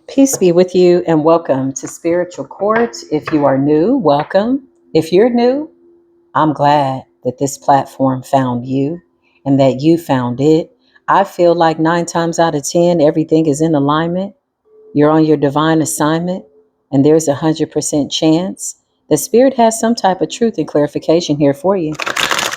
Peace be with you and welcome to Spiritual Court. If you are new, welcome. If you're new, I'm glad that this platform found you and that you found it. I feel like 9 times out of 10, everything is in alignment. You're on your divine assignment, and there's 100% chance the Spirit has some type of truth and clarification here for you.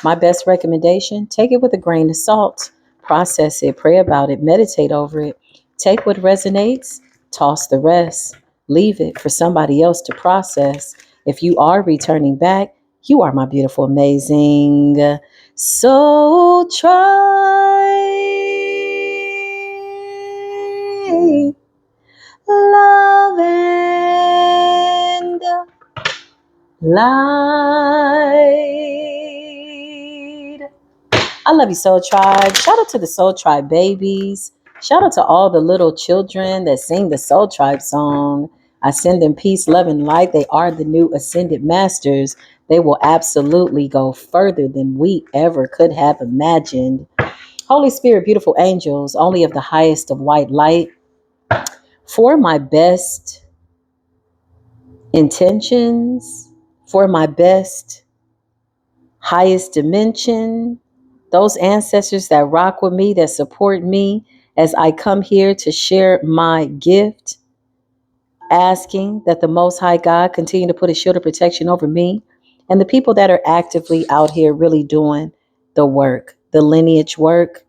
My best recommendation, take it with a grain of salt, process it, pray about it, meditate over it. Take what resonates, toss the rest, leave it for somebody else to process. If you are returning back, you are my beautiful, amazing soul tribe. Love and light. I love you, Soul Tribe. Shout out to the Soul Tribe babies. Shout out to all the little children that sing the Soul Tribe song. I send them peace, love, and light. They are the new ascended masters. They will absolutely go further than we ever could have imagined. Holy Spirit, beautiful angels, only of the highest of white light, for my best intentions, for my best, highest dimension, those ancestors that rock with me, that support me as I come here to share my gift, asking that the Most High God continue to put a shield of protection over me and the people that are actively out here really doing the work, the lineage work.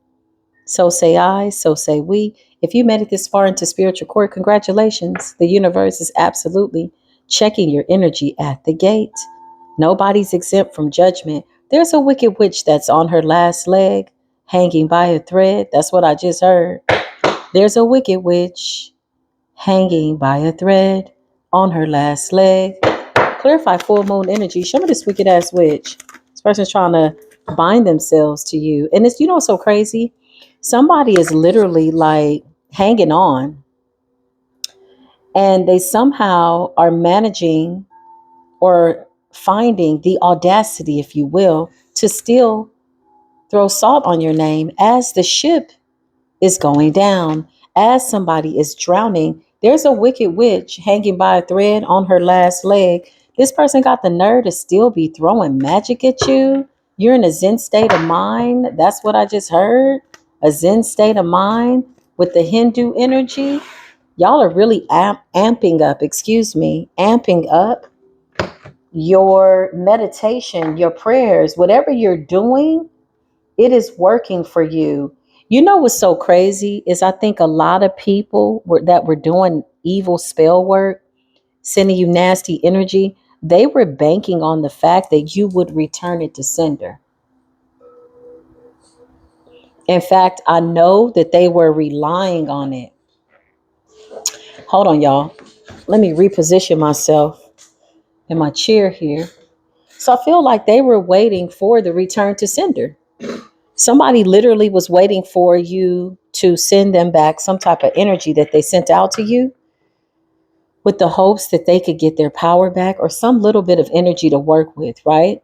So say I, so say we. If you made it this far into spiritual court, congratulations. The universe is absolutely checking your energy at the gate. Nobody's exempt from judgment. There's a wicked witch that's on her last leg, hanging by a thread. That's what I just heard. There's a wicked witch hanging by a thread on her last leg. Clarify full moon energy. Show me this wicked ass witch. This person's trying to bind themselves to you. And it's, what's so crazy? Somebody is literally like hanging on, and they somehow are managing or finding the audacity, if you will, to still throw salt on your name as the ship is going down, as somebody is drowning. There's a wicked witch hanging by a thread on her last leg. This person got the nerve to still be throwing magic at you. You're in a Zen state of mind. That's what I just heard. A Zen state of mind with the Hindu energy. Y'all are really amping up your meditation, your prayers, whatever you're doing, it is working for you. You know what's so crazy is I think a lot of people that were doing evil spell work, sending you nasty energy, they were banking on the fact that you would return it to sender. In fact, I know that they were relying on it. Hold on, y'all. Let me reposition myself in my chair here. So I feel like they were waiting for the return to sender. Somebody literally was waiting for you to send them back some type of energy that they sent out to you with the hopes that they could get their power back or some little bit of energy to work with, right?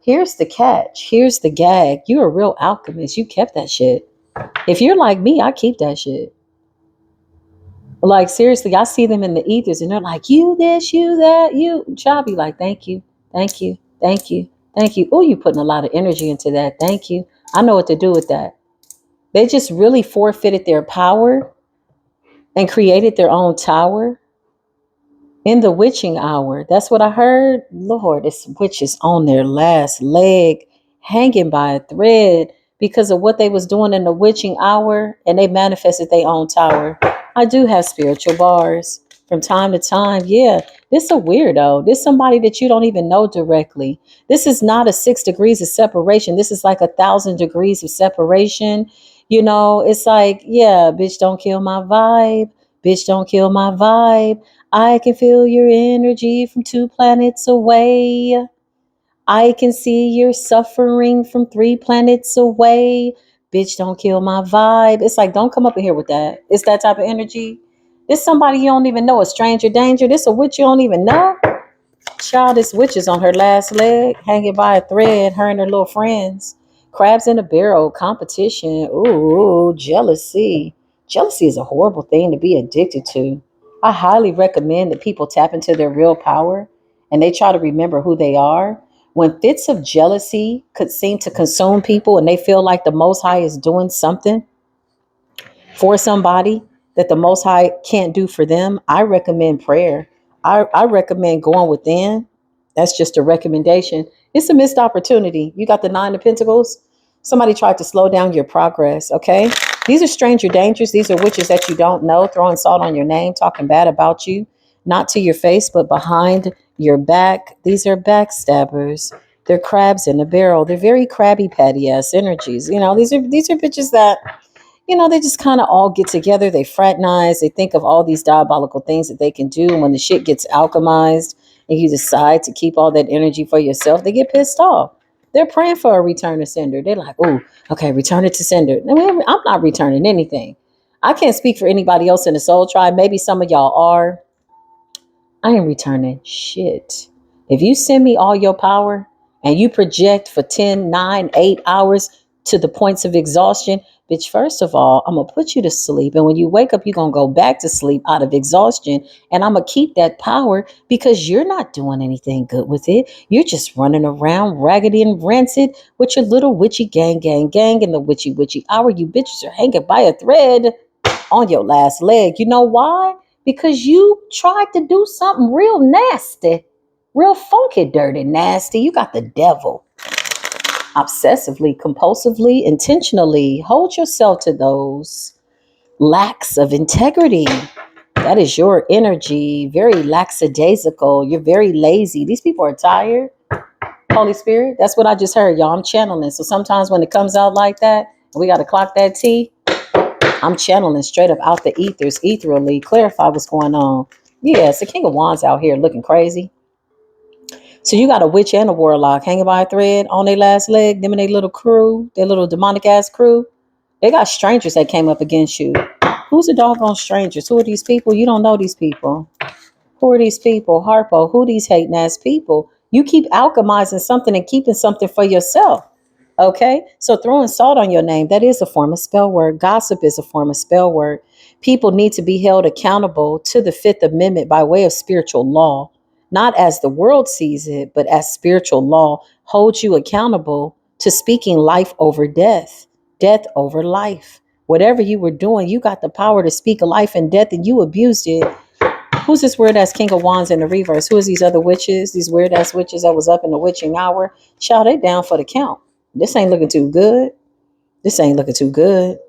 Here's the catch. Here's the gag. You're a real alchemist. You kept that shit. If you're like me, I keep that shit. Like, seriously, I see them in the ethers and they're like, you this, you that, you. I'll be like, thank you, thank you, thank you, thank you. Oh, you putting a lot of energy into that. Thank you. I know what to do with that. They just really forfeited their power and created their own tower in the witching hour. That's what I heard. Lord, this witch is on their last leg, hanging by a thread because of what they was doing in the witching hour, and they manifested their own tower. I do have spiritual bars from time to time. Yeah, this a weirdo. This somebody that you don't even know directly. This is not a 6 degrees of separation. This is like 1,000 degrees of separation. It's like, yeah, bitch, don't kill my vibe. Bitch, don't kill my vibe. I can feel your energy from 2 planets away. I can see your suffering from 3 planets away. Bitch, don't kill my vibe. It's like, don't come up in here with that. It's that type of energy. This somebody you don't even know, a stranger danger. This a witch you don't even know. Child, this witch is on her last leg, hanging by a thread, her and her little friends. Crabs in a barrel, competition. Ooh, jealousy. Jealousy is a horrible thing to be addicted to. I highly recommend that people tap into their real power and they try to remember who they are. When fits of jealousy could seem to consume people and they feel like the Most High is doing something for somebody that the Most High can't do for them, I recommend prayer. I recommend going within. That's just a recommendation. It's a missed opportunity. You got the Nine of Pentacles. Somebody tried to slow down your progress, okay? These are stranger dangers. These are witches that you don't know, throwing salt on your name, talking bad about you, not to your face, but behind your back. These are backstabbers. They're crabs in a barrel. They're very crabby patty ass energies. These are bitches that they just kind of all get together. They fraternize. They think of all these diabolical things that they can do. And when the shit gets alchemized and you decide to keep all that energy for yourself, they get pissed off. They're praying for a return to sender. They're like, oh, okay, return it to sender. I mean, I'm not returning anything. I can't speak for anybody else in the soul tribe. Maybe some of y'all are. I ain't returning shit. If you send me all your power and you project for 10, 9, 8 hours to the points of exhaustion, bitch, first of all, I'm going to put you to sleep. And when you wake up, you're going to go back to sleep out of exhaustion. And I'm going to keep that power because you're not doing anything good with it. You're just running around raggedy and rancid with your little witchy gang, gang, gang, and the witchy, witchy hour. You bitches are hanging by a thread on your last leg. You know why? Because you tried to do something real nasty, real funky, dirty, nasty. You got the devil. Obsessively, compulsively, intentionally hold yourself to those lacks of integrity. That is your energy, very lackadaisical. You're very lazy. These people are tired. Holy Spirit, that's what I just heard, y'all. I'm channeling. So sometimes when it comes out like that, we got to clock that T. I'm channeling straight up out the ethers, ethereally, clarify what's going on. Yeah, it's the King of Wands out here looking crazy. So you got a witch and a warlock hanging by a thread on their last leg, them and their little crew, their little demonic ass crew. They got strangers that came up against you. Who's the doggone strangers? Who are these people? You don't know these people. Who are these people? Harpo, who these hating ass people? You keep alchemizing something and keeping something for yourself. Okay, so throwing salt on your name, that is a form of spell work. Gossip is a form of spell work. People need to be held accountable to the Fifth Amendment by way of spiritual law, not as the world sees it, but as spiritual law holds you accountable to speaking life over death, death over life. Whatever you were doing, you got the power to speak life and death and you abused it. Who's this weird ass King of Wands in the reverse? Who is these other witches? These weird ass witches that was up in the witching hour? Shout it down for the count. This ain't looking too good. This ain't looking too good.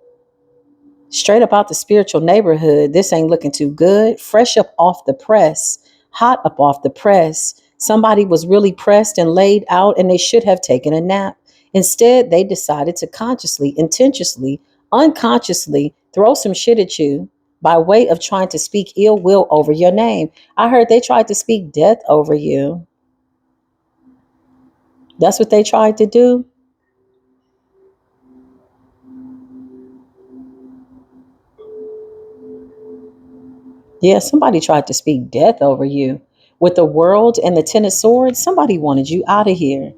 Straight up out the spiritual neighborhood. This ain't looking too good. Fresh up off the press. Hot up off the press. Somebody was really pressed and laid out and they should have taken a nap. Instead, they decided to consciously, intentionally, unconsciously throw some shit at you by way of trying to speak ill will over your name. I heard they tried to speak death over you. That's what they tried to do. Yeah, somebody tried to speak death over you. With the world and the Ten of Swords, somebody wanted you out of here.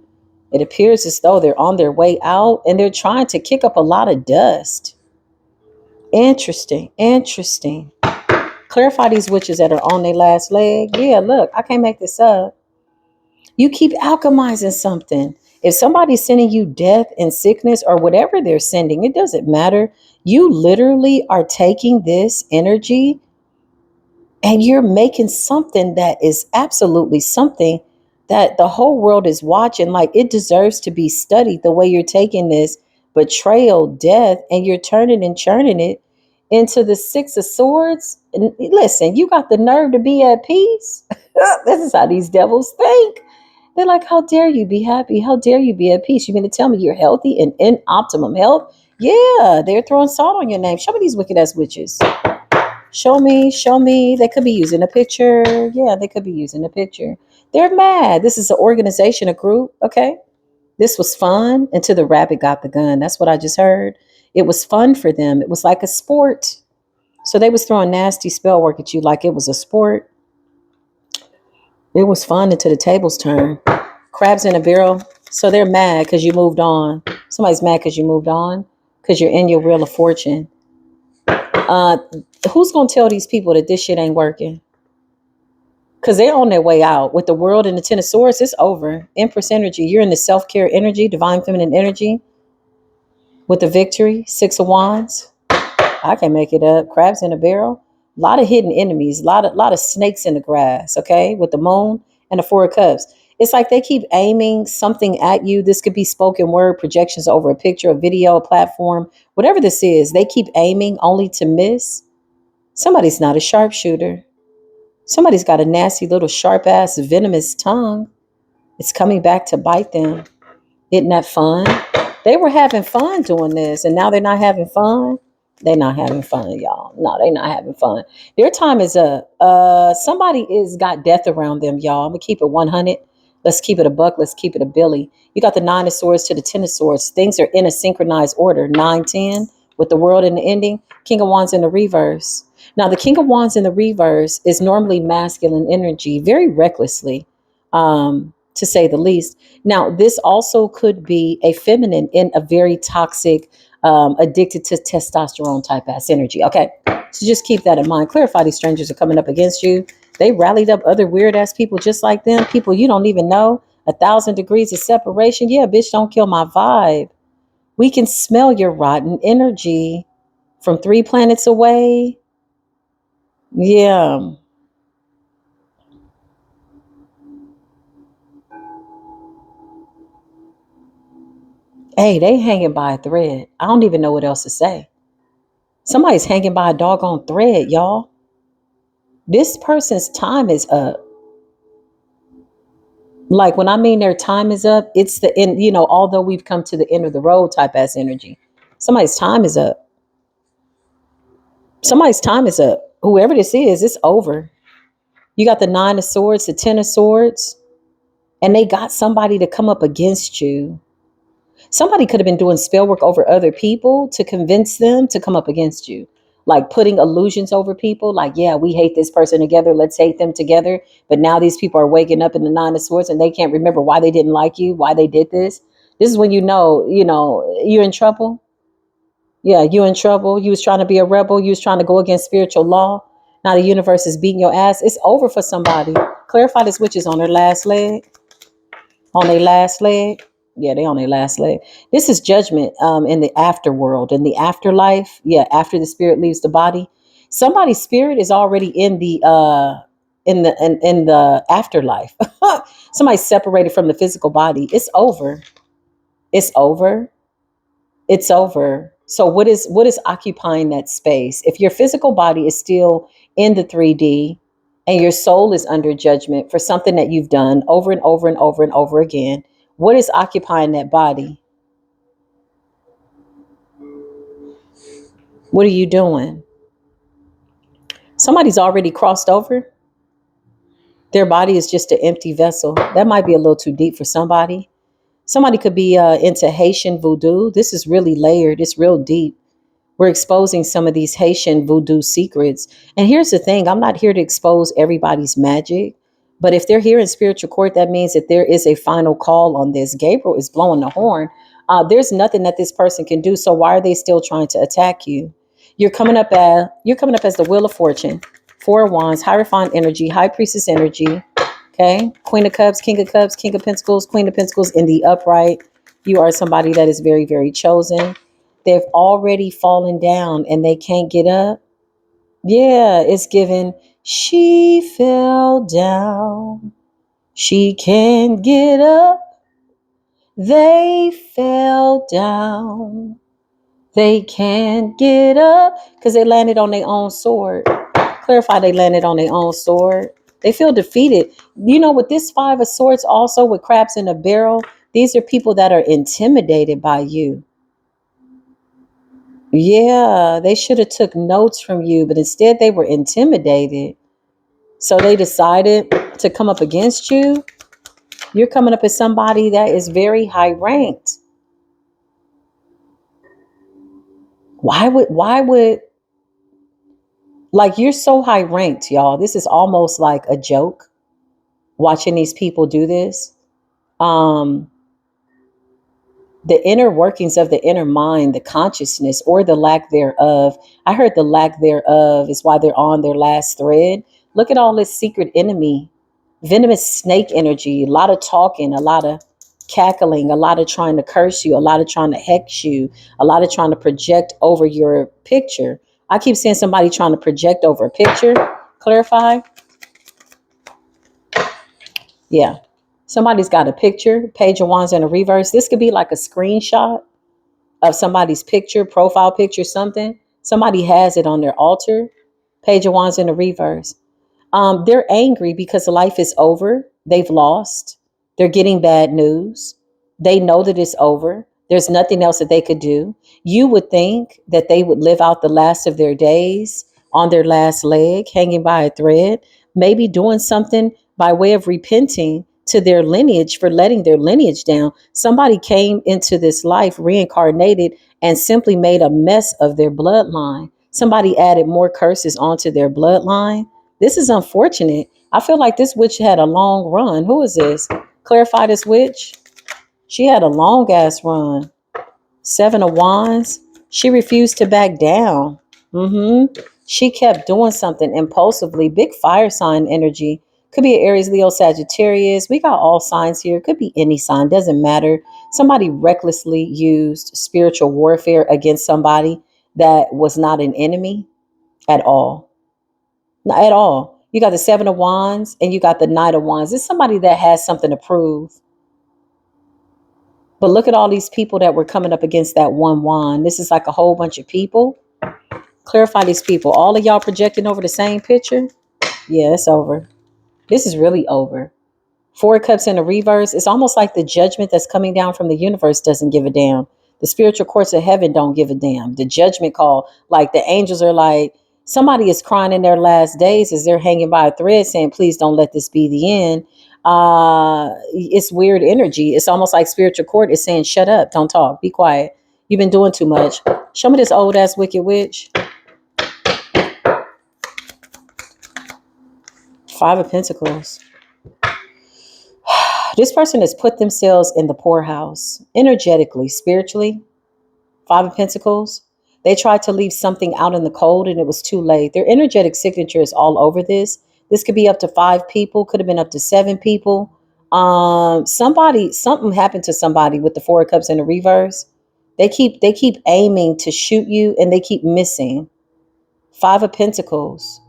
It appears as though they're on their way out and they're trying to kick up a lot of dust. Interesting, interesting. Clarify these witches that are on their last leg. Yeah, look, I can't make this up. You keep alchemizing something. If somebody's sending you death and sickness or whatever they're sending, it doesn't matter. You literally are taking this energy and you're making something that is absolutely something that the whole world is watching. Like it deserves to be studied the way you're taking this betrayal, death, and you're turning and churning it into the Six of Swords. And listen, you got the nerve to be at peace. This is how these devils think. They're like, how dare you be happy? How dare you be at peace? You mean to tell me you're healthy and in optimum health? Yeah, they're throwing salt on your name. Show me these wicked ass witches. Show me, show me. They could be using a picture. Yeah, they could be using a picture. They're mad. This is an organization, a group. Okay. This was fun until the rabbit got the gun. That's what I just heard. It was fun for them. It was like a sport. So they was throwing nasty spell work at you like it was a sport. It was fun until the tables turned. Crabs in a barrel. So they're mad because you moved on. Somebody's mad because you moved on because you're in your wheel of fortune. Uh, who's gonna tell these people that this shit ain't working? Because they're on their way out. With the world and the Ten of Swords, it's over. Empress energy. You're in the self-care energy, divine feminine energy. With the victory, Six of Wands. I can make it up. Crabs in a barrel. A lot of hidden enemies. A lot of snakes in the grass. Okay, with the moon and the Four of Cups. It's like they keep aiming something at you. This could be spoken word, projections over a picture, a video, a platform, whatever this is. They keep aiming only to miss. Somebody's not a sharpshooter. Somebody's got a nasty little sharp ass venomous tongue. It's coming back to bite them. Isn't that fun? They were having fun doing this, and now they're not having fun. They're not having fun, y'all. No, they're not having fun. Their time is up. Somebody is got death around them, y'all. I'm gonna keep it 100. Let's keep it a buck. Let's keep it a Billy. You got the Nine of Swords to the Ten of Swords. Things are in a synchronized order. 9, 10 with the world in the ending. King of Wands in the reverse. Now, the King of Wands in the reverse is normally masculine energy, very recklessly, to say the least. Now, this also could be a feminine in a very toxic, addicted to testosterone type ass energy. Okay, so just keep that in mind. Clarify these strangers are coming up against you. They rallied up other weird ass people just like them, people you don't even know. 1,000 degrees of separation. Yeah, bitch, don't kill my vibe. We can smell your rotten energy from 3 planets away. Yeah. Hey, they hanging by a thread. I don't even know what else to say. Somebody's hanging by a doggone thread, y'all. This person's time is up. Like when I mean their time is up, it's the end, although we've come to the end of the road type ass energy. Somebody's time is up. Somebody's time is up. Whoever this is, it's over. You got the Nine of Swords, the Ten of Swords, and they got somebody to come up against you. Somebody could have been doing spell work over other people to convince them to come up against you. Like putting illusions over people. Like, yeah, we hate this person together. Let's hate them together. But now these people are waking up in the Nine of Swords and they can't remember why they didn't like you, why they did this. This is when you're in trouble. Yeah, you in trouble. You was trying to be a rebel. You was trying to go against spiritual law. Now the universe is beating your ass. It's over for somebody. Clarify this witch is on their last leg. On their last leg. Yeah, they on their last leg. This is judgment in the afterworld, in the afterlife. Yeah, after the spirit leaves the body. Somebody's spirit is already in the afterlife. Somebody's separated from the physical body. It's over. It's over. It's over. So what is occupying that space? If your physical body is still in the 3D and your soul is under judgment for something that you've done over and over and over and over again, what is occupying that body? What are you doing? Somebody's already crossed over. Their body is just an empty vessel. That might be a little too deep for somebody. Somebody could be into Haitian voodoo. This is really layered. It's real deep. We're exposing some of these Haitian voodoo secrets. And here's the thing, I'm not here to expose everybody's magic, but if they're here in spiritual court, that means that there is a final call on this. Gabriel is blowing the horn. There's nothing that this person can do. So why are they still trying to attack you? You're coming up as the Wheel of Fortune, Four of Wands, Hierophant energy, High Priestess energy. Okay, Queen of Cups, King of Cups, King of Pentacles, Queen of Pentacles in the upright. You are somebody that is very, very chosen. They've already fallen down and they can't get up. Yeah, it's given. She fell down. She can't get up. They fell down. They can't get up because they landed on their own sword. Clarify, they landed on their own sword. They feel defeated. With this Five of Swords, also with craps in a barrel, these are people that are intimidated by you. Yeah, they should have took notes from you, but instead they were intimidated. So they decided to come up against you. You're coming up as somebody that is very high ranked. Why would like you're so high ranked, y'all. This is almost like a joke watching these people do this. Um The inner workings of the inner mind, the consciousness or the lack thereof. I heard the lack thereof is why they're on their last thread. Look at all this secret enemy, venomous snake energy, a lot of talking, a lot of cackling, a lot of trying to curse you, a lot of trying to hex you, a lot of trying to project over your picture. I keep seeing somebody trying to project over a picture. Clarify. Yeah. Somebody's got a picture, page of wands in a reverse. This could be like a screenshot of somebody's picture, profile picture, something. Somebody has it on their altar. Page of wands in the reverse. They're angry because life is over. They've lost. They're getting bad news. They know that it's over. There's nothing else that they could do. You would think that they would live out the last of their days on their last leg, hanging by a thread, maybe doing something by way of repenting to their lineage for letting their lineage down. Somebody came into this life reincarnated and simply made a mess of their bloodline. Somebody added more curses onto their bloodline. This is unfortunate. I feel like this witch had a long run. Who is this? Clarify this witch. She had a long ass run. Seven of Wands. She refused to back down. She kept doing something impulsively. Big fire sign energy. Could be an Aries, Leo, Sagittarius. We got all signs here. Could be any sign. Doesn't matter. Somebody recklessly used spiritual warfare against somebody that was not an enemy at all. Not at all. You got the Seven of Wands and you got the Knight of Wands. It's somebody that has something to prove. But look at all these people that were coming up against that one wand. This is like a whole bunch of people. Clarify these people. All of y'all projecting over the same picture? Yeah, it's over. This is really over. Four of Cups in a reverse. It's almost like the judgment that's coming down from the universe doesn't give a damn. The spiritual courts of heaven don't give a damn. The judgment call, like the angels are like, somebody is crying in their last days as they're hanging by a thread saying, please don't let this be the end. It's weird energy. It's almost like spiritual court is saying, shut up, don't talk, be quiet. You've been doing too much. Show me this old ass wicked witch. Five of Pentacles. This person has put themselves in the poorhouse, energetically, spiritually. Five of Pentacles. They tried to leave something out in the cold and it was too late. Their energetic signature is all over this. This could be up to 5 people, could have been up to 7 people. Something happened to somebody with the Four of Cups in the reverse. They keep aiming to shoot you and they keep missing. Five of Pentacles.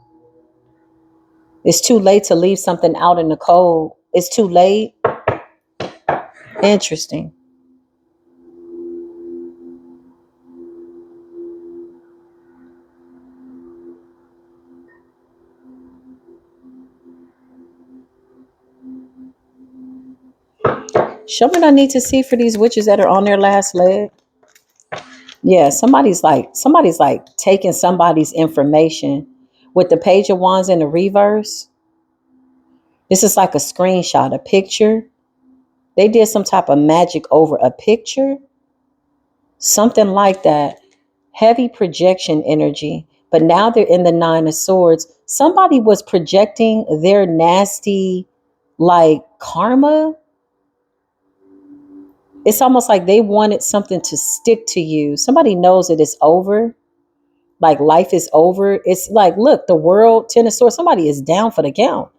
It's too late to leave something out in the cold. It's too late. Interesting. Show me what I need to see for these witches that are on their last leg. Yeah, somebody's like taking somebody's information with the Page of Wands in the reverse. This is like a screenshot, a picture. They did some type of magic over a picture. Something like that. Heavy projection energy. But now they're in the Nine of Swords. Somebody was projecting their nasty, like, karma. It's almost like they wanted something to stick to you. Somebody knows that it's over. Like life is over. It's like, look, the world, Ten of Swords, somebody is down for the count.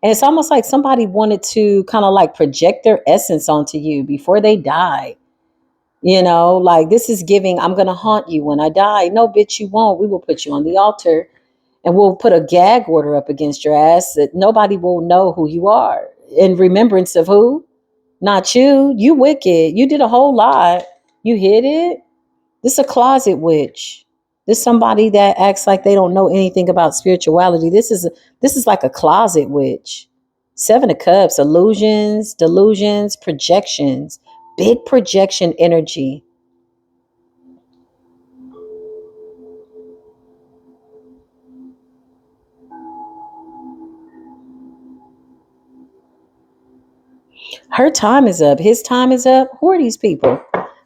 And it's almost like somebody wanted to kind of like project their essence onto you before they die. You know, like this is giving, I'm going to haunt you when I die. No, bitch, you won't. We will put you on the altar and we'll put a gag order up against your ass that nobody will know who you are. In remembrance of who? Not you. You wicked. You did a whole lot. You hid it. This is a closet witch. This is somebody that acts like they don't know anything about spirituality. This is like a closet witch. Seven of Cups, illusions, delusions, projections, big projection energy. Her time is up. His time is up. Who are these people?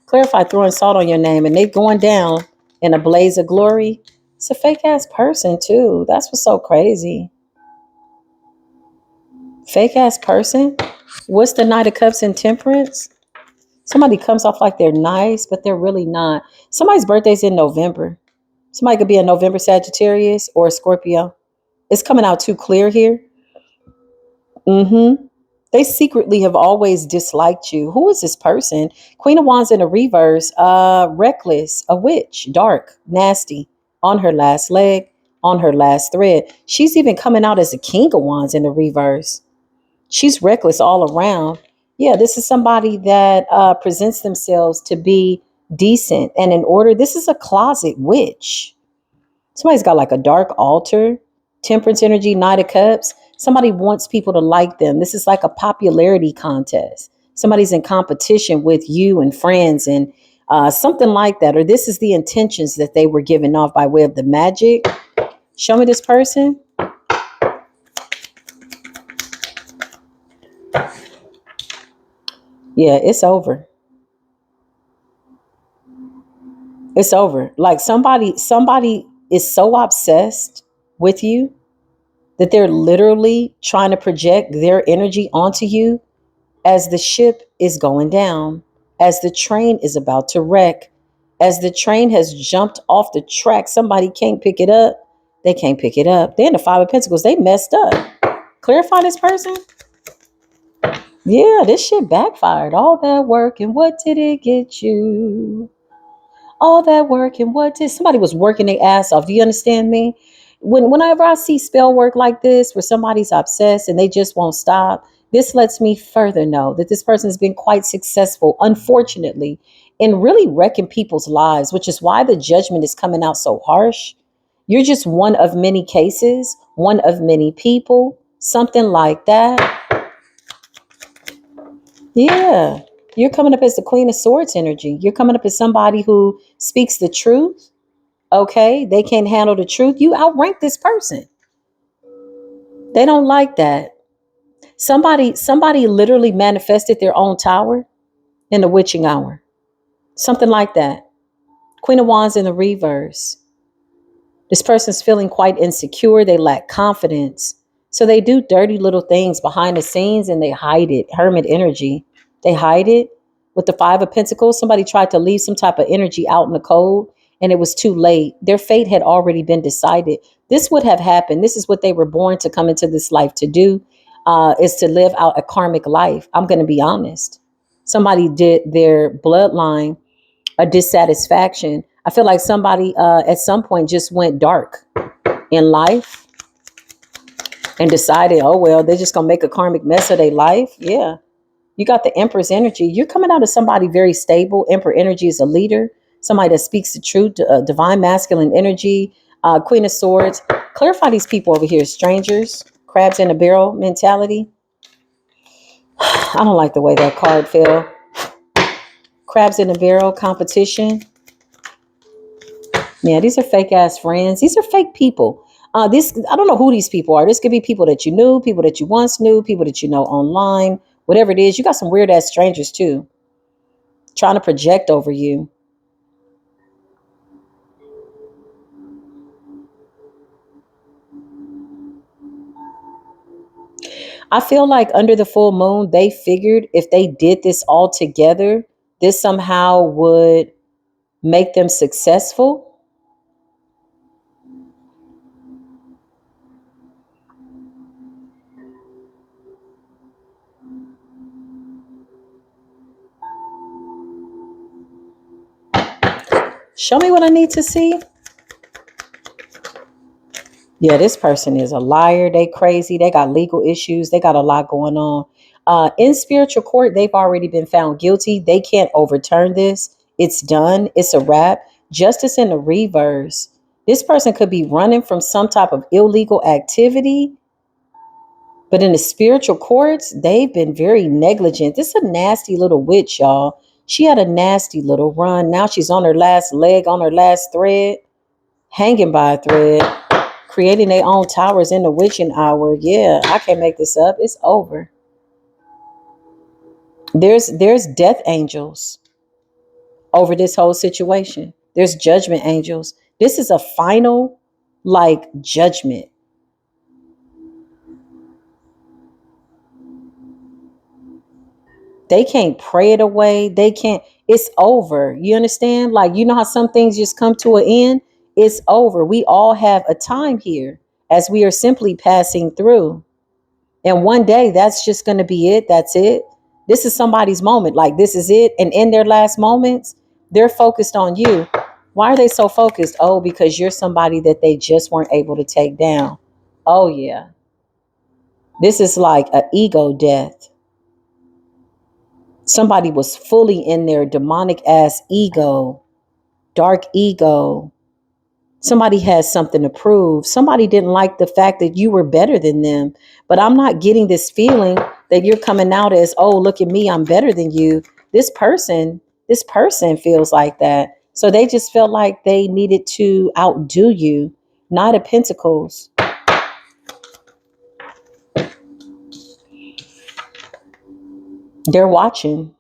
Clarify throwing salt on your name and they going down in a blaze of glory. It's a fake ass person too. That's what's so crazy. Fake ass person. What's the Knight of Cups in Temperance? Somebody comes off like they're nice, but they're really not. Somebody's birthday's in November. Somebody could be a November Sagittarius or a Scorpio. It's coming out too clear here. Mm-hmm. They secretly have always disliked you. Who is this person? Queen of Wands in a reverse. Reckless, a witch, dark, nasty, on her last leg, on her last thread. She's even coming out as a King of Wands in the reverse. She's reckless all around. Yeah, this is somebody that presents themselves to be decent and in order. This is a closet witch. Somebody's got like a dark altar, temperance energy, Knight of Cups. Somebody wants people to like them. This is like a popularity contest. Somebody's in competition with you and friends and something like that. Or this is the intentions that they were giving off by way of the magic. Show me this person. Yeah, it's over. It's over. Like somebody is so obsessed with you that they're literally trying to project their energy onto you as the ship is going down, as the train is about to wreck, as the train has jumped off the track. Somebody can't pick it up. They can't pick it up. They're in the Five of Pentacles. They messed up. Clarify this person. Yeah, this shit backfired. All that work and what did it get you? All that work and what did somebody was working their ass off? Do you understand me? Whenever I see spell work like this, where somebody's obsessed and they just won't stop, this lets me further know that this person has been quite successful, unfortunately, in really wrecking people's lives, which is why the judgment is coming out so harsh. You're just one of many cases, one of many people, something like that. Yeah. You're coming up as the Queen of Swords energy. You're coming up as somebody who speaks the truth. Okay, they can't handle the truth. You outrank this person. They don't like that. Somebody literally manifested their own tower in the witching hour. Something like that. Queen of Wands in the reverse. This person's feeling quite insecure. They lack confidence. So they do dirty little things behind the scenes and they hide it. Hermit energy. They hide it. With the Five of Pentacles, somebody tried to leave some type of energy out in the cold and it was too late. Their fate had already been decided. This would have happened. This is what they were born to come into this life to do, is to live out a karmic life. I'm going to be honest. Somebody did their bloodline a dissatisfaction. I feel like somebody at some point just went dark in life and decided, oh, well, they're just going to make a karmic mess of their life. Yeah. You got the Empress energy. You're coming out of somebody very stable. Emperor energy is a leader, somebody that speaks the truth, divine masculine energy, Queen of Swords. Clarify these people over here, strangers, crabs in a barrel mentality. I don't like the way that card fell. Crabs in a barrel, competition. Yeah, these are fake ass friends. These are fake people. This I don't know who these people are. This could be people that you knew, people that you once knew, people that you know online, whatever it is. You got some weird ass strangers too, trying to project over you. I feel like under the full moon, they figured if they did this all together, this somehow would make them successful. Show me what I need to see. Yeah, this person is a liar. They crazy. They got legal issues. They got a lot going on. In spiritual court, they've already been found guilty. They can't overturn this. It's done. It's a wrap. Justice in the reverse. This person could be running from some type of illegal activity, but in the spiritual courts, they've been very negligent. This is a nasty little witch, y'all. She had a nasty little run. Now she's on her last leg, on her last thread, hanging by a thread, creating their own towers in the witching hour. Yeah, I can't make this up. It's over. There's death angels over this whole situation. There's judgment angels. This is a final like judgment. They can't pray it away. They can't, it's over. You understand? Like, you know how some things just come to an end? It's over. We all have a time here as we are simply passing through. And one day that's just going to be it. That's it. This is somebody's moment. Like, this is it. And in their last moments, they're focused on you. Why are they so focused? Oh, because you're somebody that they just weren't able to take down. Oh, yeah. This is like an ego death. Somebody was fully in their demonic ass ego, dark ego. Somebody has something to prove. Somebody didn't like the fact that you were better than them. But I'm not getting this feeling that you're coming out as, oh, look at me, I'm better than you. This person feels like that. So they just felt like they needed to outdo you. Knight of Pentacles. They're watching.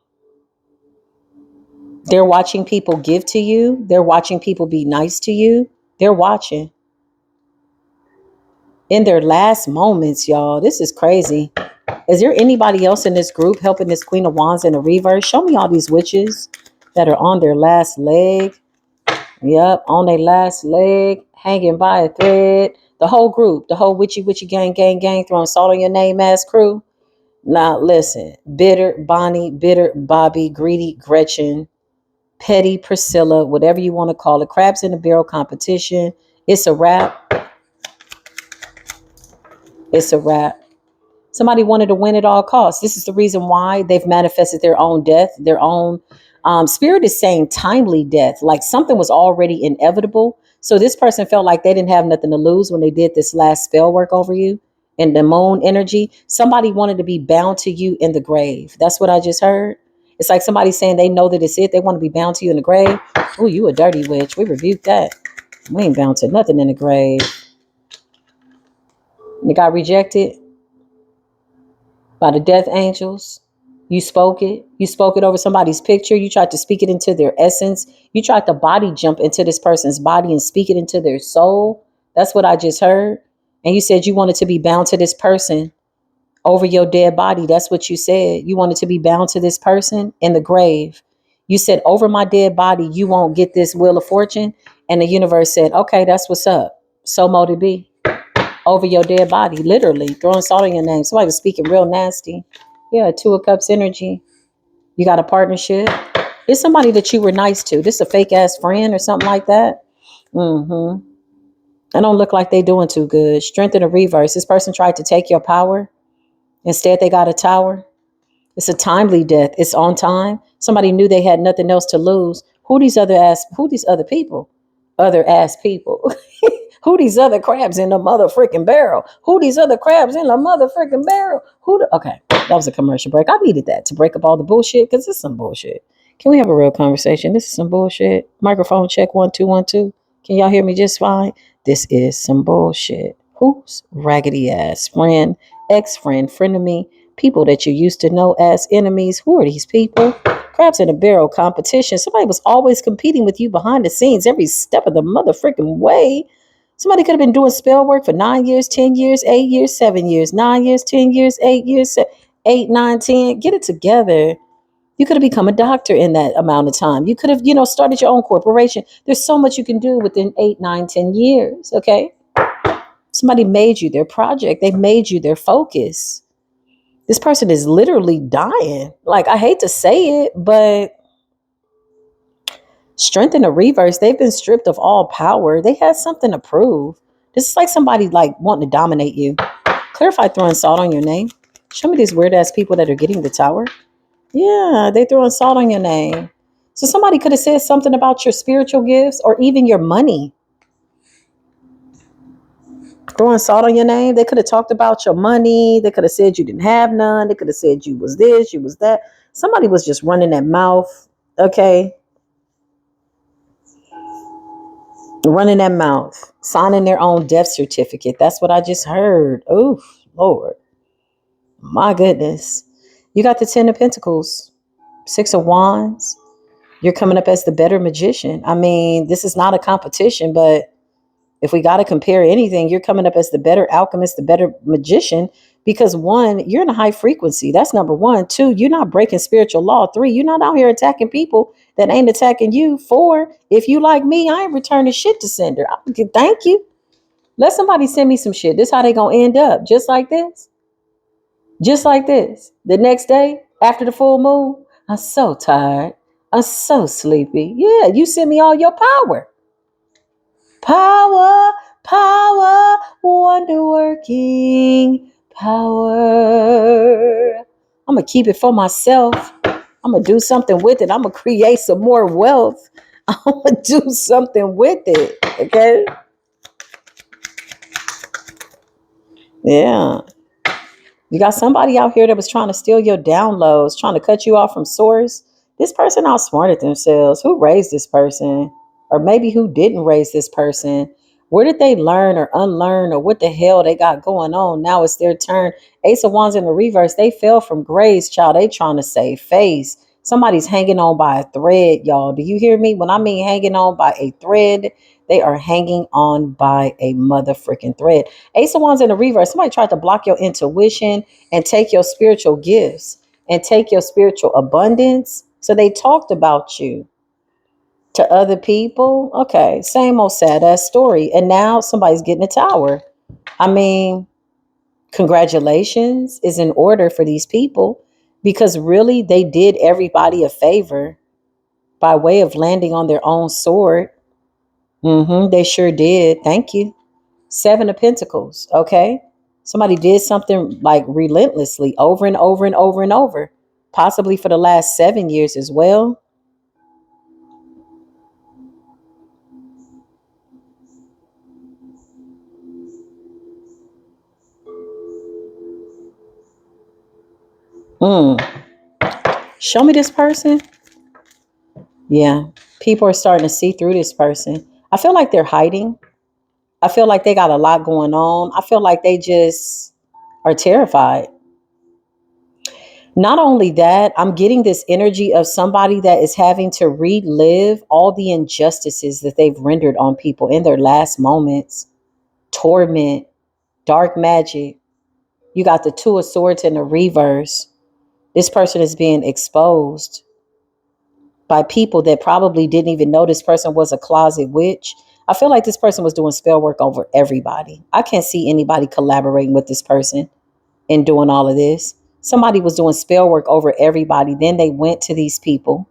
They're watching people give to you. They're watching people be nice to you. They're watching. In their last moments, y'all. This is crazy. Is there anybody else in this group helping this Queen of Wands in the reverse? Show me all these witches that are on their last leg. Yep, on their last leg, hanging by a thread. The whole group, the whole witchy gang, throwing salt on your name ass crew. Now listen, bitter Bonnie, bitter Bobby, greedy Gretchen, petty Priscilla, whatever you want to call it. Crabs in the barrel competition. It's a wrap. It's a wrap. Somebody wanted to win at all costs. This is the reason why they've manifested their own death, their own spirit is saying timely death, like something was already inevitable. So this person felt like they didn't have nothing to lose when they did this last spell work over you and the moon energy. Somebody wanted to be bound to you in the grave. That's what I just heard. It's like somebody saying they know that it's it. They want to be bound to you in the grave. Oh, you a dirty witch. We rebuke that. We ain't bound to nothing in the grave. You got rejected by the death angels. You spoke it. You spoke it over somebody's picture. You tried to speak it into their essence. You tried to body jump into this person's body and speak it into their soul. That's what I just heard. And you said you wanted to be bound to this person over your dead body. That's what you said. You wanted to be bound to this person in the grave. You said, over my dead body, you won't get this wheel of fortune. And the universe said, okay, that's what's up. So mote it be. Over your dead body, literally throwing salt on your name. Somebody was speaking real nasty. Yeah, Two of Cups energy. You got a partnership. It's somebody that you were nice to. This is a fake ass friend or something like that. I don't look like they doing too good. Strength in the reverse. This person tried to take your power. Instead, they got a tower. It's a timely death. It's on time. Somebody knew they had nothing else to lose. Who these other people? Other ass people. Who these other crabs in the mother freaking barrel? Who these other crabs in the mother freaking barrel? Okay, that was a commercial break. I needed that to break up all the bullshit because it's some bullshit. Can we have a real conversation? This is some bullshit. Microphone check 1 2 1 2. Can y'all hear me just fine? This is some bullshit. Who's raggedy ass friend, ex-friend, friend of me, people that you used to know as enemies? Who are these people? Crabs in a barrel competition. Somebody was always competing with you behind the scenes every step of the mother freaking way. Somebody could have been doing spell work for 9 years, 10 years, 8 years, 7 years, 9 years, 10 years, 8 years, 8, 9, 10. Get it together. You could have become a doctor in that amount of time. You could have, started your own corporation. There's so much you can do within 8, 9, 10 years. Okay. Somebody made you their project. They made you their focus. This person is literally dying. Like, I hate to say it, but strength in the reverse, they've been stripped of all power. They had something to prove. This is like somebody like wanting to dominate you. Clarify throwing salt on your name. Show me these weird ass people that are getting the tower. Yeah, they throwing salt on your name. So somebody could have said something about your spiritual gifts or even your money. Throwing salt on your name. They could have talked about your money. They could have said you didn't have none. They could have said you was this, you was that. Somebody was just running their mouth. Okay. Running that mouth, signing their own death certificate. That's what I just heard. Oh, Lord. My goodness. You got the 10 of Pentacles, 6 of Wands. You're coming up as the better magician. I mean, this is not a competition, but if we got to compare anything, you're coming up as the better alchemist, the better magician. Because one, you're in a high frequency. That's number one. Two, you're not breaking spiritual law. Three, you're not out here attacking people that ain't attacking you. Four, if you like me, I ain't returning shit to sender. Thank you. Let somebody send me some shit. This how they gonna end up. Just like this. Just like this. The next day, after the full moon, I'm so tired. I'm so sleepy. Yeah, you send me all your power. Power, power, wonder working power. I'm going to keep it for myself. I'm going to do something with it. I'm going to create some more wealth. I'm going to do something with it. Okay? Yeah. You got somebody out here that was trying to steal your downloads, trying to cut you off from source. This person outsmarted themselves. Who raised this person? Or maybe who didn't raise this person? Where did they learn or unlearn or what the hell they got going on? Now it's their turn. Ace of Wands in the reverse. They fell from grace, child. They trying to save face. Somebody's hanging on by a thread, y'all. Do you hear me? When I mean hanging on by a thread, they are hanging on by a mother freaking thread. Ace of Wands in the reverse. Somebody tried to block your intuition and take your spiritual gifts and take your spiritual abundance. So they talked about you to other people. Okay, same old sad ass story. And now somebody's getting a tower. I mean, congratulations is in order for these people because really they did everybody a favor by way of landing on their own sword. They sure did. Thank you. Seven of Pentacles. Okay. Somebody did something like relentlessly over and over and over and over, possibly for the last 7 years as well. Mm. Show me this person. Yeah. People are starting to see through this person. I feel like they're hiding. I feel like they got a lot going on. I feel like they just are terrified. Not only that, I'm getting this energy of somebody that is having to relive all the injustices that they've rendered on people in their last moments. Torment, dark magic. You got the Two of Swords in the reverse. This person is being exposed by people that probably didn't even know this person was a closet witch. I feel like this person was doing spell work over everybody. I can't see anybody collaborating with this person in doing all of this. Somebody was doing spell work over everybody. Then they went to these people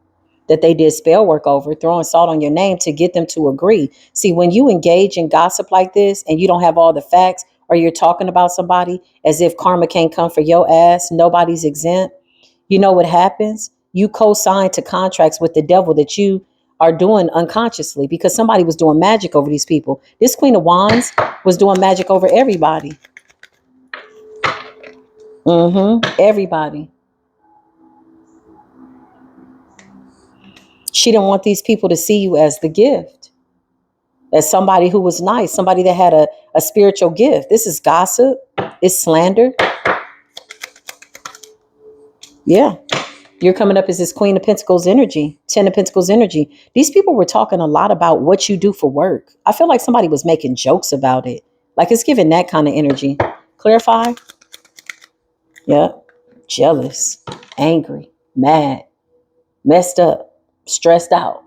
that they did spell work over, throwing salt on your name to get them to agree. See, when you engage in gossip like this and you don't have all the facts, or you're talking about somebody as if karma can't come for your ass, nobody's exempt. You know what happens? You co-sign to contracts with the devil that you are doing unconsciously because somebody was doing magic over these people. This Queen of Wands was doing magic over everybody. Everybody. She didn't want these people to see you as the gift, as somebody who was nice, somebody that had a spiritual gift. This is gossip. It's slander. Yeah. You're coming up as this Queen of Pentacles energy, 10 of Pentacles energy. These people were talking a lot about what you do for work. I feel like somebody was making jokes about it. Like it's giving that kind of energy. Clarify. Yeah. Jealous, angry, mad, messed up, stressed out,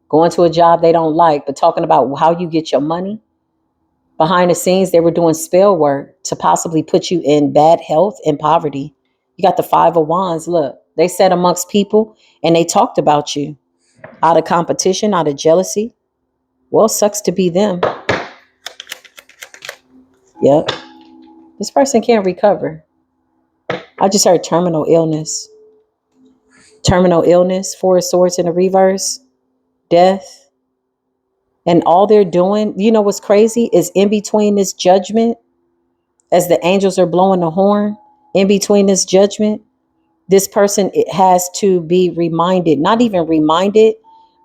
going to a job they don't like, but talking about how you get your money. Behind the scenes, they were doing spell work to possibly put you in bad health and poverty. You got the Five of Wands. Look, they sat amongst people and they talked about you out of competition, out of jealousy. Well, sucks to be them. Yep. This person can't recover. I just heard terminal illness. Terminal illness, Four of Swords in the reverse, death. And all they're doing, you know what's crazy, is in between this judgment, as the angels are blowing the horn, in between this judgment, this person has to be reminded, not even reminded,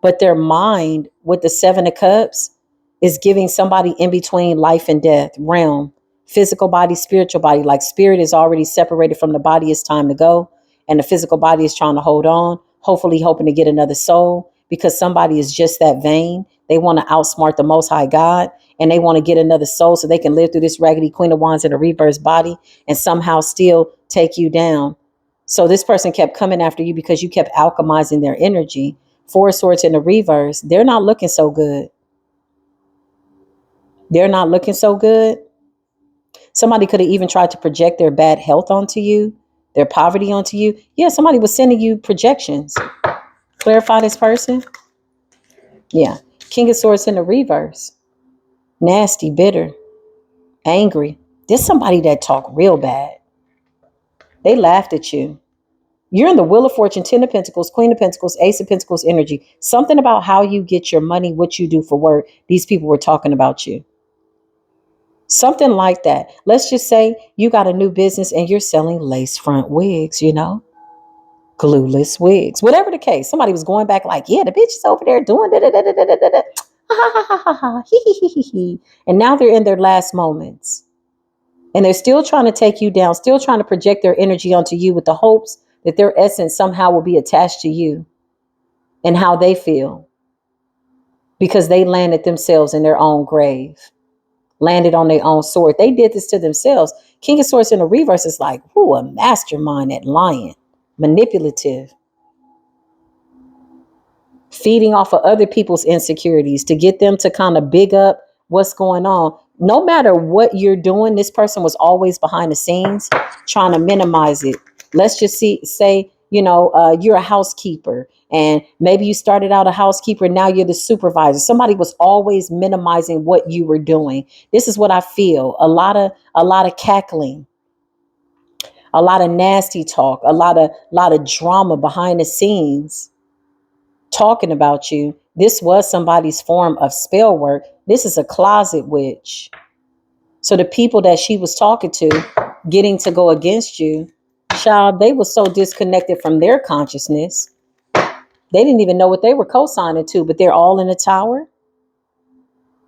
but their mind with the Seven of Cups is giving somebody in between life and death realm, physical body, spiritual body. Like spirit is already separated from the body. It's time to go. And the physical body is trying to hold on, hopefully hoping to get another soul because somebody is just that vain. They want to outsmart the Most High God, and they want to get another soul so they can live through this raggedy Queen of Wands in a reverse body and somehow still take you down. So this person kept coming after you because you kept alchemizing their energy. Four of Swords in the reverse. They're not looking so good. They're not looking so good. Somebody could have even tried to project their bad health onto you, their poverty onto you. Yeah, somebody was sending you projections. Clarify this person. Yeah. King of Swords in the reverse. Nasty, bitter, angry. There's somebody that talk real bad. They laughed at you. You're in the Wheel of Fortune, 10 of Pentacles, Queen of Pentacles, Ace of Pentacles energy. Something about how you get your money, what you do for work. These people were talking about you. Something like that. Let's just say you got a new business and you're selling lace front wigs, glueless wigs, whatever the case. Somebody was going back like, yeah, the bitch is over there doing da da da da da da da. Ha ha ha ha ha. Hee hee hee hee hee. And now they're in their last moments. And they're still trying to take you down, still trying to project their energy onto you with the hopes that their essence somehow will be attached to you and how they feel. Because they landed themselves in their own grave, landed on their own sword. They did this to themselves. King of Swords in the reverse is like, a mastermind at lying, manipulative, feeding off of other people's insecurities to get them to kind of big up what's going on. No matter what you're doing, this person was always behind the scenes trying to minimize it. Let's just say, you're a housekeeper and maybe you started out a housekeeper. Now you're the supervisor. Somebody was always minimizing what you were doing. This is what I feel. A lot of cackling, a lot of nasty talk, a lot of drama behind the scenes talking about you. This was somebody's form of spell work. This is a closet witch. So the people that she was talking to, getting to go against you, child, they were so disconnected from their consciousness. They didn't even know what they were co-signing to, but they're all in the tower.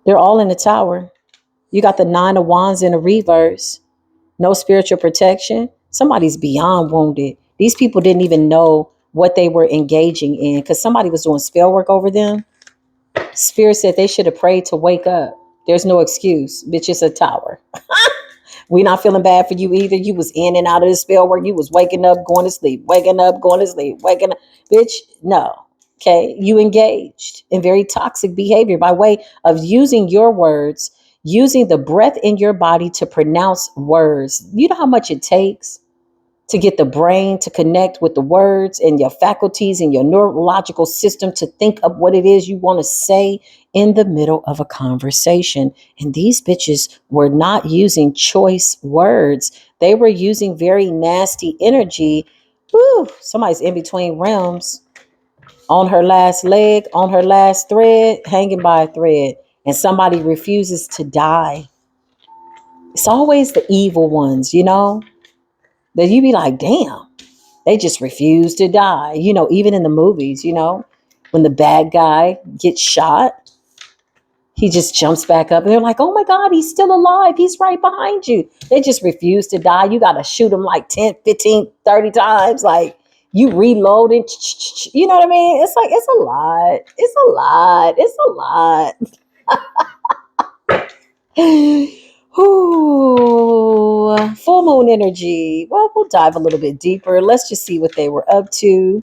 They're all in the tower. You got the 9 of Wands in a reverse. No spiritual protection. Somebody's beyond wounded. These people didn't even know what they were engaging in because somebody was doing spell work over them. Spirit said they should have prayed to wake up. There's no excuse. Bitch, it's a tower. We're not feeling bad for you either. You was in and out of the spell work. You was waking up, going to sleep, waking up, going to sleep, waking up. Bitch, no. Okay. You engaged in very toxic behavior by way of using your words, using the breath in your body to pronounce words. You know how much it takes to get the brain to connect with the words and your faculties and your neurological system to think of what it is you want to say in the middle of a conversation. And these bitches were not using choice words. They were using very nasty energy. Woo, somebody's in between realms, on her last leg, on her last thread, hanging by a thread. And somebody refuses to die. It's always the evil ones, that you be like, damn. They just refuse to die. Even in the movies, when the bad guy gets shot, he just jumps back up and they're like, oh my God, he's still alive. He's right behind you. They just refuse to die. You got to shoot him like 10, 15, 30 times. Like you reload it. You know what I mean? It's like, it's a lot. It's a lot. It's a lot. Ooh, full moon energy. Well, we'll dive a little bit deeper. Let's just see what they were up to.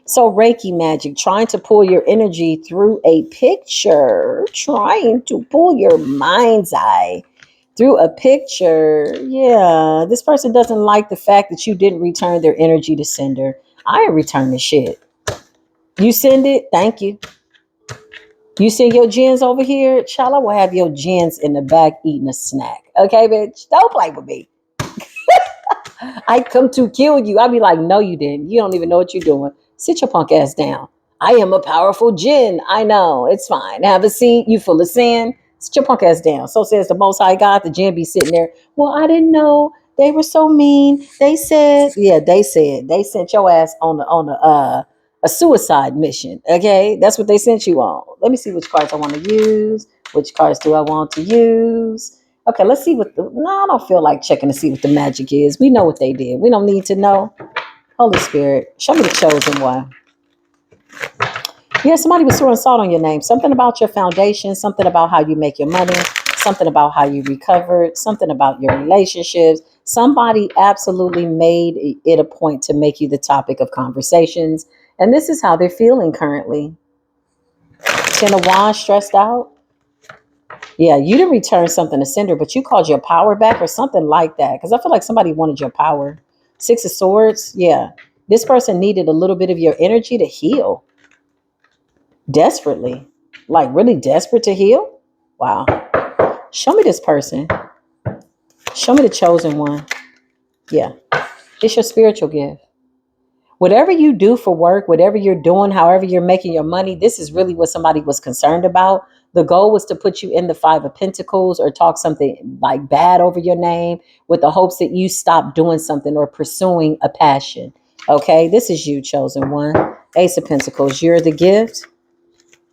So Reiki magic, trying to pull your energy through a picture, trying to pull your mind's eye through a picture. Yeah, this person doesn't like the fact that you didn't return their energy to sender. I ain't return the shit. You send it, thank you. You send your gens over here, child, I will have your gens in the back eating a snack. Okay, bitch? Don't play with me. I come to kill you. I'll be like, no, you didn't. You don't even know what you're doing. Sit your punk ass down. I am a powerful jinn. I know. It's fine. Have a seat. You full of sin. Sit your punk ass down. So says the Most High God. The jinn be sitting there. Well, I didn't know. They were so mean. They said, they sent your ass on a suicide mission. Okay, that's what they sent you on. Let me see which cards I want to use. Which cards do I want to use? Okay, let's see I don't feel like checking to see what the magic is. We know what they did. We don't need to know. Holy Spirit, show me the chosen one. Yeah, somebody was throwing salt on your name. Something about your foundation, something about how you make your money, something about how you recover, something about your relationships. Somebody absolutely made it a point to make you the topic of conversations. And this is how they're feeling currently. Ten of Wands, stressed out. Yeah, you didn't return something to sender, but you called your power back or something like that. Because I feel like somebody wanted your power. Six of Swords. Yeah. This person needed a little bit of your energy to heal desperately. Like really desperate to heal. Wow. Show me this person. Show me the chosen one. Yeah. It's your spiritual gift. Whatever you do for work, whatever you're doing, however you're making your money, this is really what somebody was concerned about. The goal was to put you in the Five of Pentacles or talk something like bad over your name with the hopes that you stop doing something or pursuing a passion. Okay, this is you, chosen one. Ace of Pentacles, you're the gift.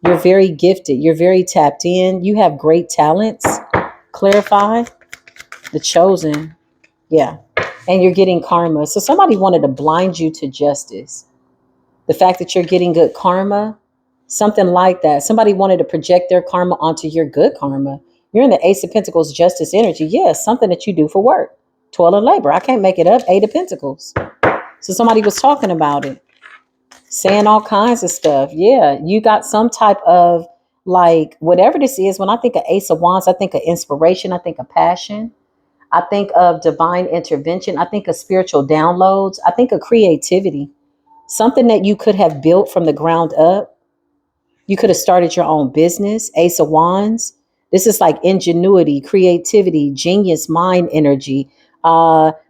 You're very gifted. You're very tapped in. You have great talents. Clarify. The chosen. Yeah. And you're getting karma. So somebody wanted to blind you to justice. The fact that you're getting good karma, something like that. Somebody wanted to project their karma onto your good karma. You're in the Ace of Pentacles justice energy. Yeah, something that you do for work. Toil and labor. I can't make it up. Eight of Pentacles. So somebody was talking about it, saying all kinds of stuff. Yeah, you got some type of like whatever this is. When I think of Ace of Wands, I think of inspiration. I think of passion. I think of divine intervention. I think of spiritual downloads. I think of creativity. Something that you could have built from the ground up. You could have started your own business. Ace of Wands. This is like ingenuity, creativity, genius, mind energy.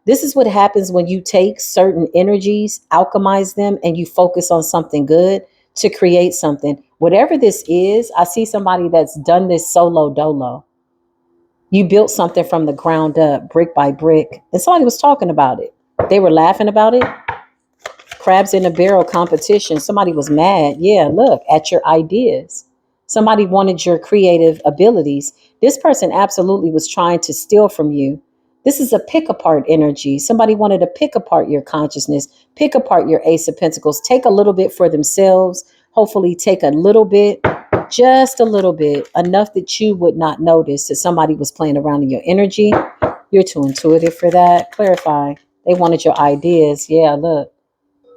This is what happens when you take certain energies, alchemize them, and you focus on something good to create something. Whatever this is, I see somebody that's done this solo dolo. You built something from the ground up, brick by brick, and somebody was talking about it. They were laughing about it. Crabs in a barrel competition. Somebody was mad. Yeah, look at your ideas. Somebody wanted your creative abilities. This person absolutely was trying to steal from you. This is a pick apart energy. Somebody wanted to pick apart your consciousness, pick apart your Ace of Pentacles, take a little bit for themselves, hopefully take a little bit, just a little bit, enough that you would not notice that somebody was playing around in your energy. You're too intuitive for that. Clarify. They wanted your ideas. Yeah, look.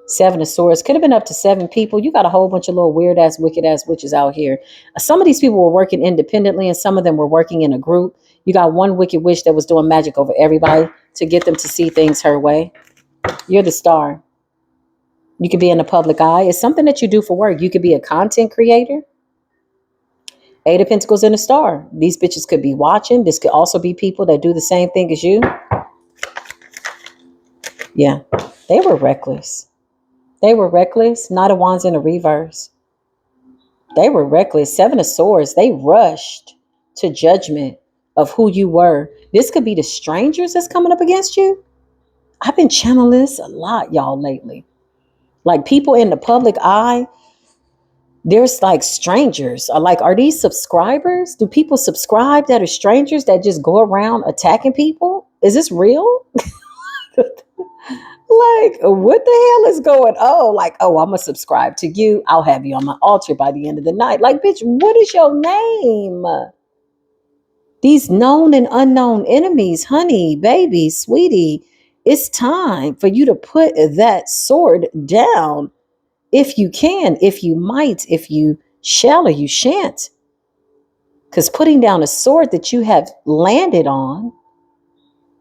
Seven of Swords. Could have been up to seven people. You got a whole bunch of little weird ass, wicked ass witches out here. Some of these people were working independently and some of them were working in a group. You got one wicked witch that was doing magic over everybody to get them to see things her way. You're the star. You could be in the public eye. It's something that you do for work. You could be a content creator. Eight of Pentacles and a star. These bitches could be watching. This could also be people that do the same thing as you. Yeah, they were reckless. They were reckless. Knight of Wands in a reverse. They were reckless. Seven of Swords. They rushed to judgment of who you were. This could be the strangers that's coming up against you. I've been channeling this a lot, y'all, lately. Like people in the public eye, there's like strangers. Like, are these subscribers? Do people subscribe that are strangers that just go around attacking people? Is this real? Like, what the hell is going on? Like, oh, I'm going to subscribe to you. I'll have you on my altar by the end of the night. Like, bitch, what is your name? These known and unknown enemies, honey, baby, sweetie, it's time for you to put that sword down. If you can, if you might, if you shall or you shan't. Because putting down a sword that you have landed on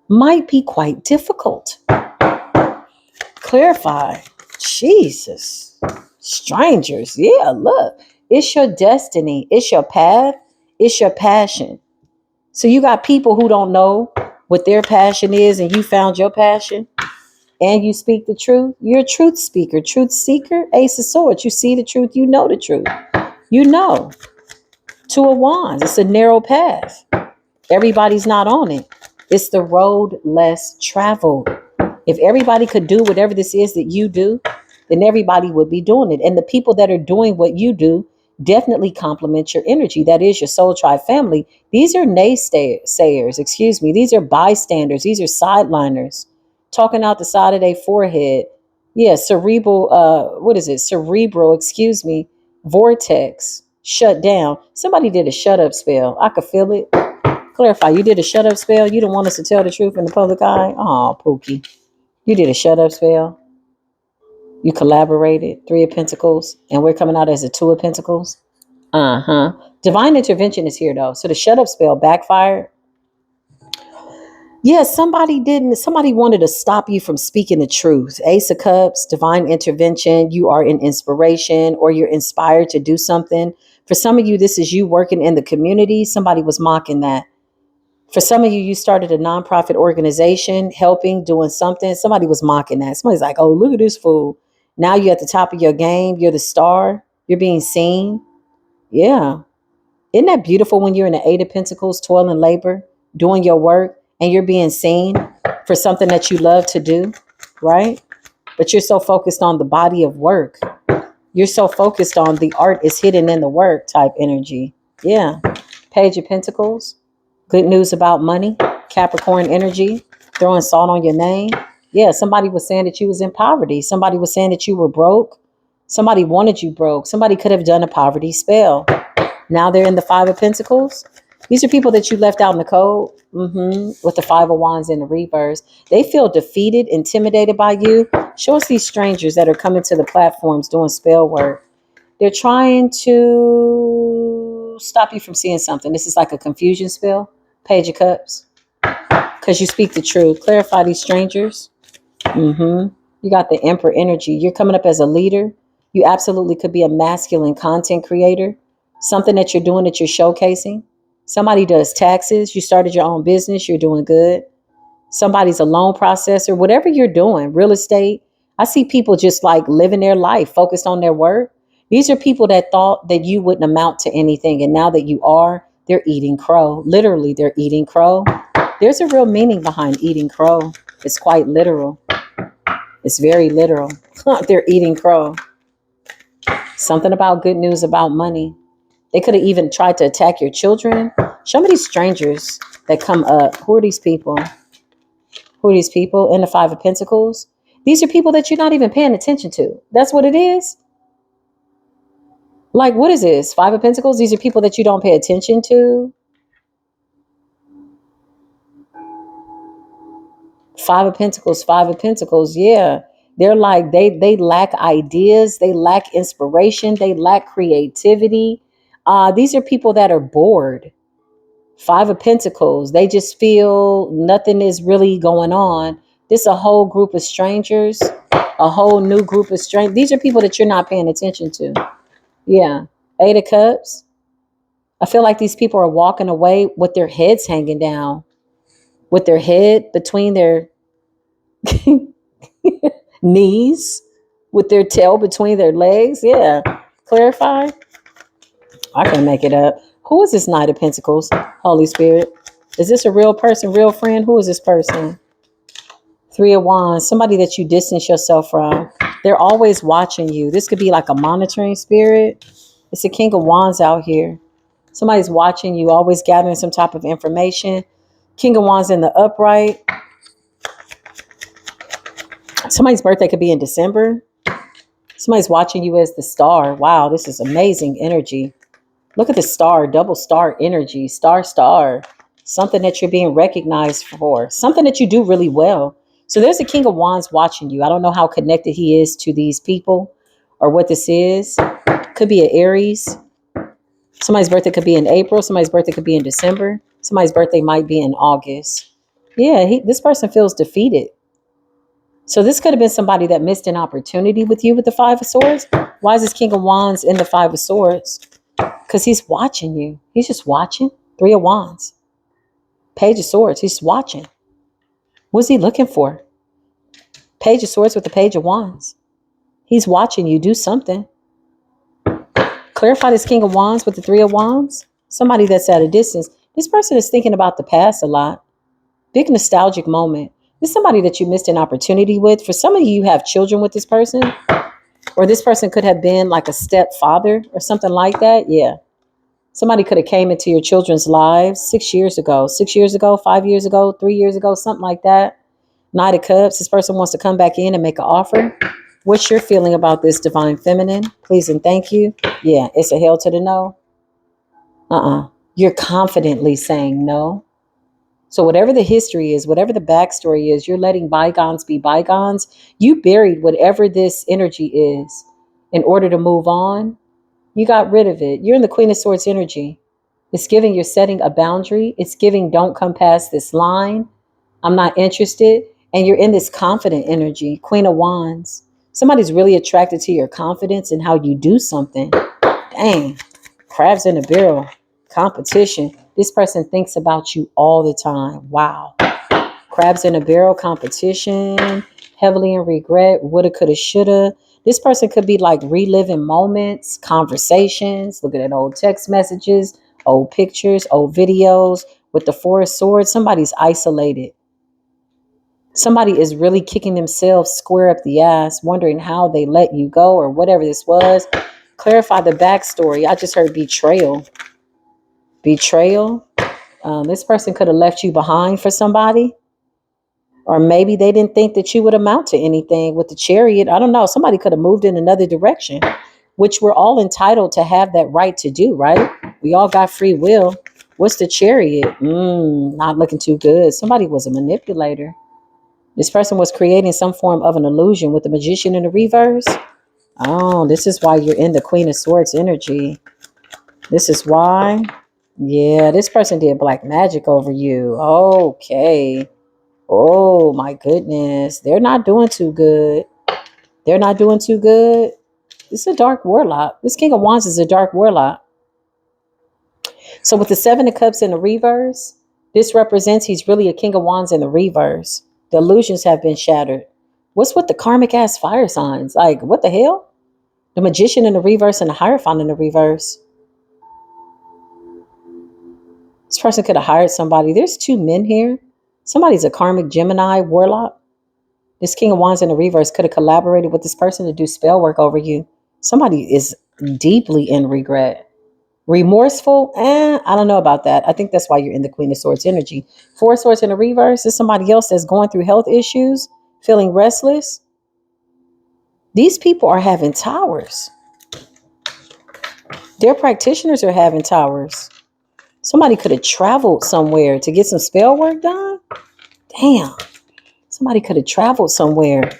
might be quite difficult. Clarify. Jesus. Strangers. Yeah, look. It's your destiny. It's your path. It's your passion. So you got people who don't know what their passion is and you found your passion and you speak the truth. You're a truth speaker, truth seeker, Ace of Swords. You see the truth. You know the truth. You know. Two of Wands. It's a narrow path. Everybody's not on it. It's the road less traveled. If everybody could do whatever this is that you do, then everybody would be doing it. And the people that are doing what you do definitely complement your energy. That is your soul tribe family. These are naysayers, excuse me. These are bystanders. These are sideliners talking out the side of their forehead. Yeah, cerebral, what is it? Cerebral, excuse me. Vortex. Shut down. Somebody did a shut up spell. I could feel it. Clarify. You did a shut up spell. You don't want us to tell the truth in the public eye. Oh, Pookie. You did a shut up spell. You collaborated. 3 of Pentacles. And we're coming out as a 2 of Pentacles. Uh-huh. Divine intervention is here though. So the shut up spell backfired. Yeah, somebody wanted to stop you from speaking the truth. Ace of Cups, divine intervention. You are an inspiration or you're inspired to do something. For some of you, this is you working in the community. Somebody was mocking that. For some of you, you started a nonprofit organization, helping, doing something. Somebody was mocking that. Somebody's like, oh, look at this fool. Now you're at the top of your game. You're the star. You're being seen. Yeah. Isn't that beautiful when you're in the 8 of Pentacles, toil and labor, doing your work, and you're being seen for something that you love to do, right? But you're so focused on the body of work. You're so focused on the art is hidden in the work type energy. Yeah. Page of Pentacles. Good news about money. Capricorn energy. Throwing salt on your name. Yeah, somebody was saying that you was in poverty. Somebody was saying that you were broke. Somebody wanted you broke. Somebody could have done a poverty spell. Now they're in the 5 of Pentacles. These are people that you left out in the code with the 5 of Wands in the reverse. They feel defeated, intimidated by you. Show us these strangers that are coming to the platforms doing spell work. They're trying to stop you from seeing something. This is like a confusion spell. Page of Cups. Because you speak the truth. Clarify these strangers. You got the Emperor energy. You're coming up as a leader. You absolutely could be a masculine content creator. Something that you're doing that you're showcasing. Somebody does taxes. You started your own business. You're doing good. Somebody's a loan processor. Whatever you're doing, real estate. I see people just like living their life, focused on their work. These are people that thought that you wouldn't amount to anything. And now that you are, they're eating crow. Literally, they're eating crow. There's a real meaning behind eating crow. It's quite literal. It's very literal. They're eating crow. Something about good news about money. They could have even tried to attack your children. Show me these strangers that come up. Who are these people? Who are these people in the 5 of Pentacles? These are people that you're not even paying attention to. That's what it is. Like, what is this? 5 of Pentacles? These are people that you don't pay attention to. 5 of Pentacles, 5 of Pentacles. Yeah. They're like, they lack ideas. They lack inspiration. They lack creativity. These are people that are bored. 5 of Pentacles. They just feel nothing is really going on. This is a whole group of strangers. A whole new group of strangers. These are people that you're not paying attention to. Yeah. 8 of Cups. I feel like these people are walking away with their heads hanging down. With their head between their knees, with their tail between their legs. Yeah. Clarify. I can make it up. Who is this Knight of Pentacles? Holy Spirit. Is this a real person, real friend? Who is this person? 3 of Wands. Somebody that you distance yourself from. They're always watching you. This could be like a monitoring spirit. It's a King of Wands out here. Somebody's watching you, always gathering some type of information. King of Wands in the upright. Somebody's birthday could be in December. Somebody's watching you as the star. Wow, this is amazing energy. Look at the star, double star energy, star, star. Something that you're being recognized for. Something that you do really well. So there's a King of Wands watching you. I don't know how connected he is to these people or what this is. Could be an Aries. Somebody's birthday could be in April. Somebody's birthday could be in December. Somebody's birthday might be in August. Yeah, this person feels defeated. So this could have been somebody that missed an opportunity with you with the 5 of Swords. Why is this King of Wands in the 5 of Swords? Because he's watching you. He's just watching. 3 of Wands. Page of Swords. He's watching. What's he looking for? Page of Swords with the Page of Wands. He's watching you do something. Clarify this King of Wands with the 3 of Wands. Somebody that's at a distance. This person is thinking about the past a lot. Big nostalgic moment. This is somebody that you missed an opportunity with. For some of you, you have children with this person. Or this person could have been like a stepfather or something like that. Yeah. Somebody could have came into your children's lives 6 years ago, 5 years ago, 3 years ago, something like that. Knight of Cups. This person wants to come back in and make an offer. What's your feeling about this, divine feminine? Please and thank you. Yeah, it's a hell to the no. You're confidently saying no. So whatever the history is, whatever the backstory is, you're letting bygones be bygones. You buried whatever this energy is in order to move on. You got rid of it. You're in the Queen of Swords energy. It's giving you're setting a boundary. It's giving don't come past this line. I'm not interested. And you're in this confident energy, Queen of Wands. Somebody's really attracted to your confidence and how you do something. Dang, crabs in a barrel, competition. This person thinks about you all the time. Wow. Crabs in a barrel, competition, heavily in regret, woulda, coulda, shoulda. This person could be like reliving moments, conversations, looking at old text messages, old pictures, old videos with the Four of Swords. Somebody's isolated. Somebody is really kicking themselves square up the ass, wondering how they let you go or whatever this was. Clarify the backstory. I just heard betrayal. Betrayal. This person could have left you behind for somebody. Or maybe they didn't think that you would amount to anything with the Chariot. I don't know. Somebody could have moved in another direction, which we're all entitled to have that right to do, right? We all got free will. What's the Chariot? Not looking too good. Somebody was a manipulator. This person was creating some form of an illusion with the Magician in the reverse. Oh, this is why you're in the Queen of Swords energy. This is why. Yeah, this person did black magic over you. Okay. Oh my goodness. They're not doing too good. They're not doing too good. This is a dark warlock. This King of Wands is a dark warlock. So with the Seven of Cups in the reverse, this represents he's really a King of Wands in the reverse. The illusions have been shattered. What's with the karmic ass fire signs? Like, what the hell? The Magician in the reverse and the Hierophant in the reverse. This person could have hired somebody. There's two men here. Somebody's a karmic Gemini warlock. This King of Wands in the reverse could have collaborated with this person to do spell work over you. Somebody is deeply in regret. Remorseful? I don't know about that. I think that's why you're in the Queen of Swords energy. Four of Swords in the reverse is somebody else that's going through health issues, feeling restless. These people are having towers. Their practitioners are having towers. Somebody could have traveled somewhere to get some spell work done. Damn. Somebody could have traveled somewhere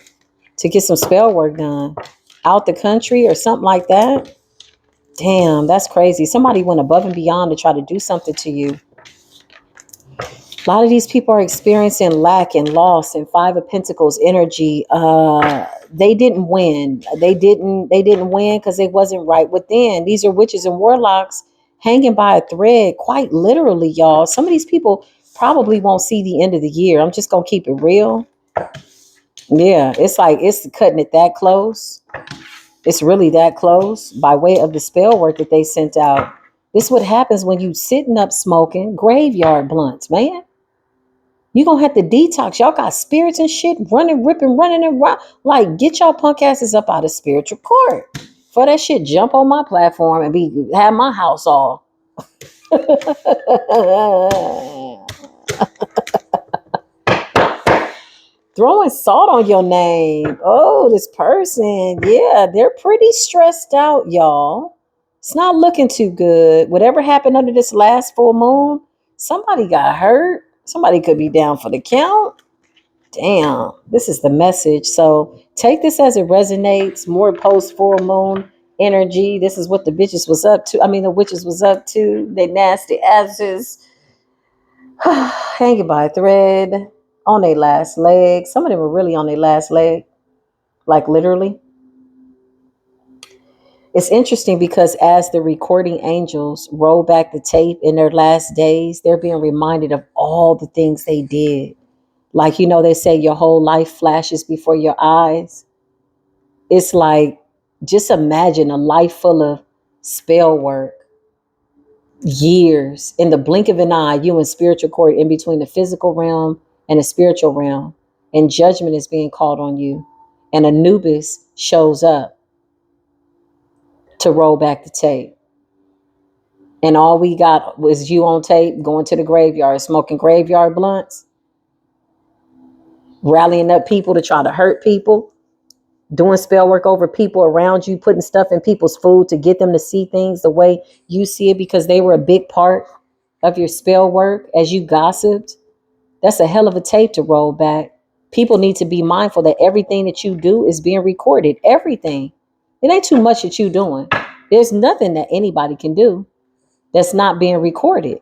to get some spell work done. Out the country or something like that. Damn, that's crazy. Somebody went above and beyond to try to do something to you. A lot of these people are experiencing lack and loss and Five of Pentacles energy. They didn't win. They didn't win because it wasn't right within. These are witches and warlocks hanging by a thread, quite literally, y'all. Some of these people probably won't see the end of the year. I'm just gonna keep it real. Yeah, it's like it's cutting it that close. It's really that close by way of the spell work that they sent out. This is what happens when you sitting up smoking graveyard blunts, man. You gonna have to detox. Y'all got spirits and shit running, ripping, running and rock. Like, get y'all punk asses up out of spiritual court. For that shit, jump on my platform and have my house all. Throwing salt on your name. Oh, this person. Yeah, they're pretty stressed out, y'all. It's not looking too good. Whatever happened under this last full moon, somebody got hurt. Somebody could be down for the count. Damn, this is the message. So take this as it resonates. More post full moon energy. This is what the bitches was up to. I mean, the witches was up to. They nasty asses. Hanging by a thread on their last leg. Some of them were really on their last leg, like literally. It's interesting because as the recording angels roll back the tape in their last days, they're being reminded of all the things they did. Like, you know, they say your whole life flashes before your eyes. It's like, just imagine a life full of spell work, years. In the blink of an eye, you in spiritual court in between the physical realm and the spiritual realm, and judgment is being called on you, and Anubis shows up to roll back the tape, and all we got was you on tape going to the graveyard smoking graveyard blunts, rallying up people to try to hurt people, doing spell work over people around you, putting stuff in people's food to get them to see things the way you see it because they were a big part of your spell work as you gossiped. That's a hell of a tape to roll back. People need to be mindful that everything that you do is being recorded. Everything. It ain't too much that you doing. There's nothing that anybody can do that's not being recorded.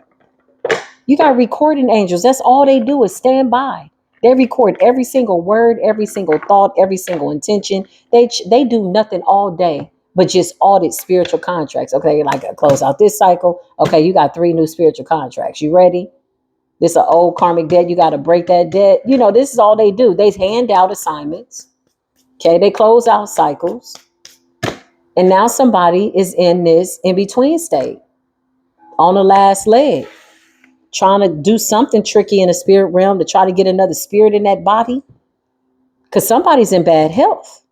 You got recording angels. That's all they do is stand by. They record every single word, every single thought, every single intention. They do nothing all day but just audit spiritual contracts. Okay, like close out this cycle. Okay, you got 3 new spiritual contracts. You ready? This is an old karmic debt. You got to break that debt. You know, this is all they do. They hand out assignments. Okay, they close out cycles. And now somebody is in this in-between state on the last leg, trying to do something tricky in the spirit realm to try to get another spirit in that body. Because somebody's in bad health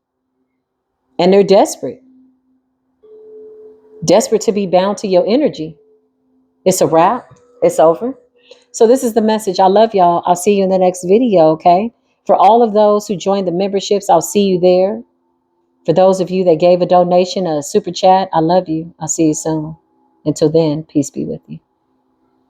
and they're desperate. Desperate to be bound to your energy. It's a wrap. It's over. So this is the message. I love y'all. I'll see you in the next video, okay? For all of those who joined the memberships, I'll see you there. For those of you that gave a donation, a super chat, I love you. I'll see you soon. Until then, peace be with you.